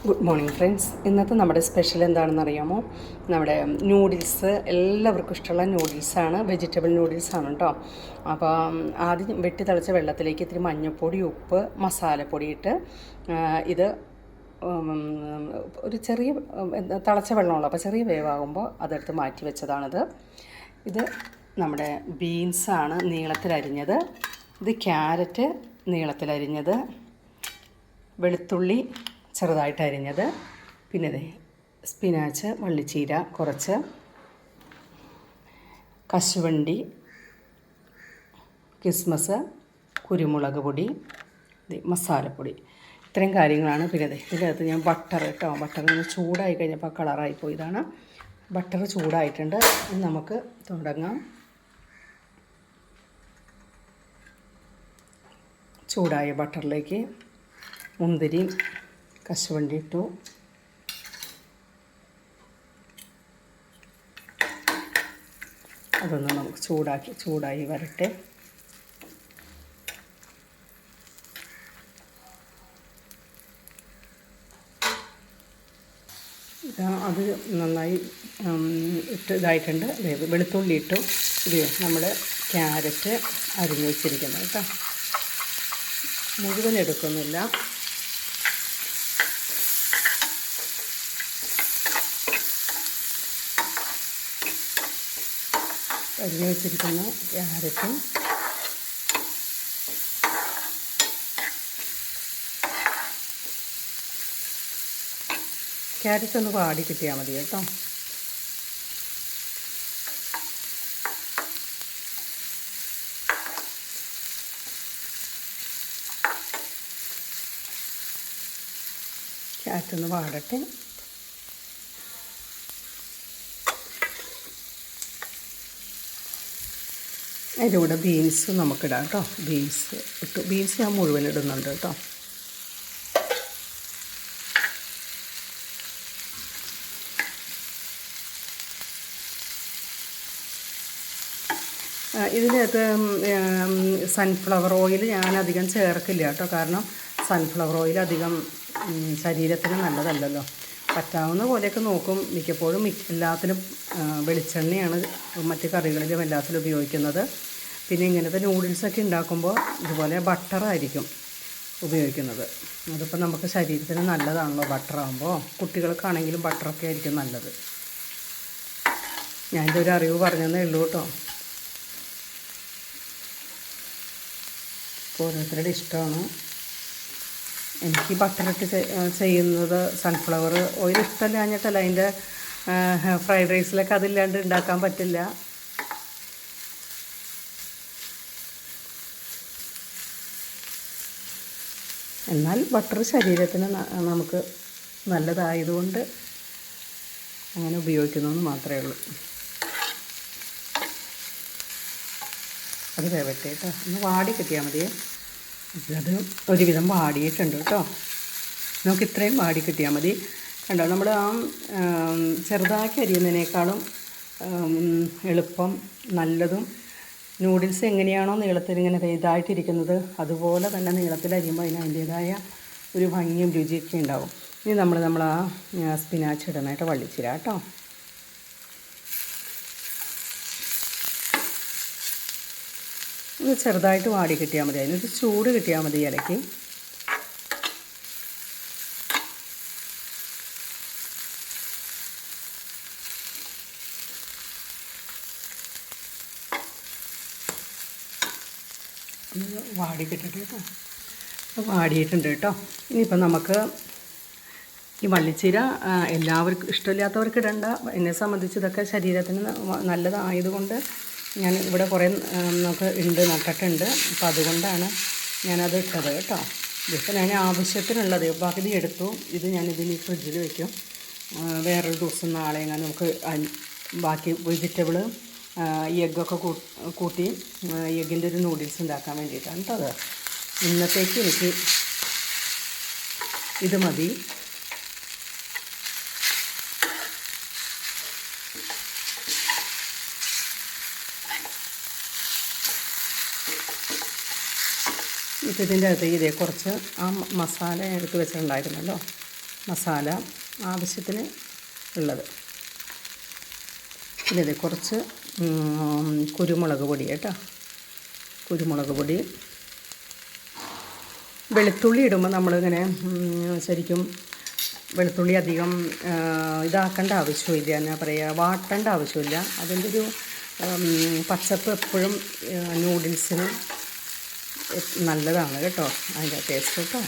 Good morning friends. ഇന്നത്തെ നമ്മുടെ special എന്താണെന്ന് അറിയാമോ? നമ്മുടെ നൂഡിൽസ്, എല്ലാവർക്കും ഇഷ്ടമുള്ള നൂഡിൽസാണ്. വെജിറ്റബിൾ നൂഡിൽസാണ് കേട്ടോ. അപ്പോൾ ആദ്യം വെട്ടി തിളച്ച വെള്ളത്തിലേക്ക് ഇത്തിരി മഞ്ഞൾപ്പൊടി, ഉപ്പ്, മസാലപ്പൊടി ഇട്ട് ഇത് ഒരു ചെറിയ തിളച്ച വെള്ളമുള്ളൂ, അപ്പോൾ ചെറിയ വേവാകുമ്പോൾ അതെടുത്ത് മാറ്റി വെച്ചതാണിത്. ഇത് നമ്മുടെ ബീൻസാണ് നീളത്തിലരിഞ്ഞത്. ഇത് ക്യാരറ്റ് നീളത്തിലരിഞ്ഞത്, വെളുത്തുള്ളി ചെറുതായിട്ട് അരിഞ്ഞത്, പിന്നെ ഇതേ സ്പിനാച്ച്, വള്ളിച്ചീര കുറച്ച്, കശുവണ്ടി, കിസ്മസ്, കുരുമുളക് പൊടി, മസാലപ്പൊടി, ഇത്രയും കാര്യങ്ങളാണ്. പിന്നെ ഇതിനകത്ത് ഞാൻ ബട്ടർ കേട്ടോ, ബട്ടർ ഇങ്ങനെ ചൂടായി കഴിഞ്ഞപ്പോൾ കളറായി പോയതാണ്. ബട്ടർ ചൂടായിട്ടുണ്ട്. നമുക്ക് തുടങ്ങാം. ചൂടായ ബട്ടറിലേക്ക് മുന്തിരിയും കശുവണ്ടി ഇട്ടു. അതൊന്ന് നമുക്ക് ചൂടായി വരട്ടെ. അത് നന്നായി ഇതായിട്ടുണ്ട്. വെളുത്തുള്ളി ഇട്ടു. ഇത് നമ്മൾ ക്യാരറ്റ് അരിഞ്ഞ് വെച്ചിരിക്കുന്നത് കേട്ടോ, മുഴുവൻ എടുക്കുന്നില്ല. അരിഞ്ഞ് വെച്ചിരിക്കുന്ന ക്യാരറ്റും ക്യാരറ്റ് ഒന്ന് വാടി കിട്ടിയാൽ മതി കേട്ടോ. ക്യാരറ്റ് ഒന്ന് വാടട്ടെ. അതിൻ്റെ കൂടെ ബീൻസ് നമുക്കിടാം കേട്ടോ. ബീൻസ് ഇട്ടു. ബീൻസ് ഞാൻ മുഴുവൻ ഇടുന്നുണ്ട് കേട്ടോ. ഇതിനകത്ത് സൺഫ്ലവർ ഓയിൽ ഞാനധികം ചേർക്കില്ല കേട്ടോ. കാരണം സൺഫ്ലവർ ഓയിൽ അധികം ശരീരത്തിന് നല്ലതല്ലല്ലോ. പറ്റാവുന്ന പോലെയൊക്കെ നോക്കും. മിക്കപ്പോഴും എല്ലാത്തിലും വെളിച്ചെണ്ണയാണ് മറ്റ് കറികളിലും എല്ലാത്തിലും ഉപയോഗിക്കുന്നത്. പിന്നെ ഇങ്ങനത്തെ നൂഡിൽസൊക്കെ ഉണ്ടാക്കുമ്പോൾ ഇതുപോലെ ബട്ടറായിരിക്കും ഉപയോഗിക്കുന്നത്. അതിപ്പോൾ നമുക്ക് ശരീരത്തിന് നല്ലതാണല്ലോ ബട്ടറാകുമ്പോൾ. കുട്ടികൾക്കാണെങ്കിലും ബട്ടറൊക്കെ ആയിരിക്കും നല്ലത്. ഞാനിൻ്റെ ഒരു അറിവ് പറഞ്ഞതേ ഉള്ളൂ കേട്ടോ. ഓരോരുത്തരുടെ ഇഷ്ടമാണ്. എനിക്ക് ബട്ടറിട്ട് ചെയ്യുന്നത് സൺഫ്ലവർ ഓയിൽ ഇഷ്ടമില്ലാഞ്ഞിട്ടല്ല. അതിൻ്റെ ഫ്രൈഡ് റൈസിലൊക്കെ അതില്ലാണ്ട് ഉണ്ടാക്കാൻ പറ്റില്ല. എന്നാൽ ബട്ടർ ശരീരത്തിന് നമുക്ക് നല്ലതായതുകൊണ്ട് അങ്ങനെ ഉപയോഗിക്കുന്നതെന്ന് മാത്രമേ ഉള്ളൂ. അത് വേവട്ടെ കേട്ടോ. ഒന്ന് വാടി കിട്ടിയാൽ മതിയേ. അത് ഒരുവിധം വാടിയിട്ടുണ്ട് കേട്ടോ. നമുക്ക് ഇത്രയും വാടി കിട്ടിയാൽ മതി. കണ്ടോ, നമ്മൾ ചെറുതാക്കി അരിയുന്നതിനേക്കാളും എളുപ്പം നല്ലതും നൂഡിൽസ് എങ്ങനെയാണോ നീളത്തിൽ ഇങ്ങനെ ഇതായിട്ടിരിക്കുന്നത് അതുപോലെ തന്നെ നീളത്തിൽ അരിയുമ്പോൾ അതിൻ്റേതായ ഒരു ഭംഗിയും രുചിയൊക്കെ ഉണ്ടാവും. ഇനി നമ്മൾ ആ സ്പിനാച്ച് ഇടാനായിട്ട് വള്ളിച്ചിര കേട്ടോ. ഒന്ന് ചെറുതായിട്ട് വാടി കിട്ടിയാൽ മതി. അതിനൊരു ചൂട് കിട്ടിയാൽ മതി ഇലയ്ക്ക്. വാടി കിട്ടട്ടെ കേട്ടോ. വാടിയിട്ടുണ്ട് കേട്ടോ. ഇനിയിപ്പം നമുക്ക് ഈ വള്ളിച്ചീര എല്ലാവർക്കും ഇഷ്ടമില്ലാത്തവർക്ക് ഇടണ്ട. എന്നെ സംബന്ധിച്ച് ഇതൊക്കെ ശരീരത്തിന് നല്ലതായതുകൊണ്ട് ഞാൻ ഇവിടെ കുറേ നമുക്ക് നട്ടിട്ടുണ്ട്. അപ്പോൾ അതുകൊണ്ടാണ് ഞാനത് ഇട്ടത് കേട്ടോ. ഇതിപ്പോൾ ഞാൻ ആവശ്യത്തിനുള്ളത് പകുതി എടുത്തു. ഇത് ഞാനിതിന് ഫ്രിഡ്ജിൽ വയ്ക്കും. വേറൊരു ദിവസം നാളെ എങ്ങനെ നമുക്ക് ബാക്കി വെജിറ്റബിൾ എഗ്ഗൊക്കെ കൂട്ടി എഗ്ഗിൻ്റെ ഒരു നൂഡിൽസ് ഉണ്ടാക്കാൻ വേണ്ടിയിട്ടാണ് കേട്ടോ. അത് ഇന്നത്തേക്ക് എനിക്ക് ഇത് മതി. ഇതിൻ്റെ അകത്ത് ഇതേ കുറച്ച് ആ മസാല എടുത്ത് വെച്ചിട്ടുണ്ടായിരുന്നല്ലോ, മസാല ആവശ്യത്തിന് ഉള്ളത്. പിന്നെ ഇത് കുറച്ച് കുരുമുളക് പൊടി കേട്ടോ, കുരുമുളക് പൊടി. വെളുത്തുള്ളി ഇടുമ്പോൾ നമ്മളിങ്ങനെ ശരിക്കും വെളുത്തുള്ളി അധികം ഇതാക്കേണ്ട ആവശ്യമില്ല, എന്നാ പറയുക, വാട്ടേണ്ട ആവശ്യമില്ല. അതിൻ്റെ ഒരു പച്ചപ്പ് എപ്പോഴും നൂഡിൽസിന് നല്ലതാണ് കേട്ടോ, അതിൻ്റെ ടേസ്റ്റ് കേട്ടോ.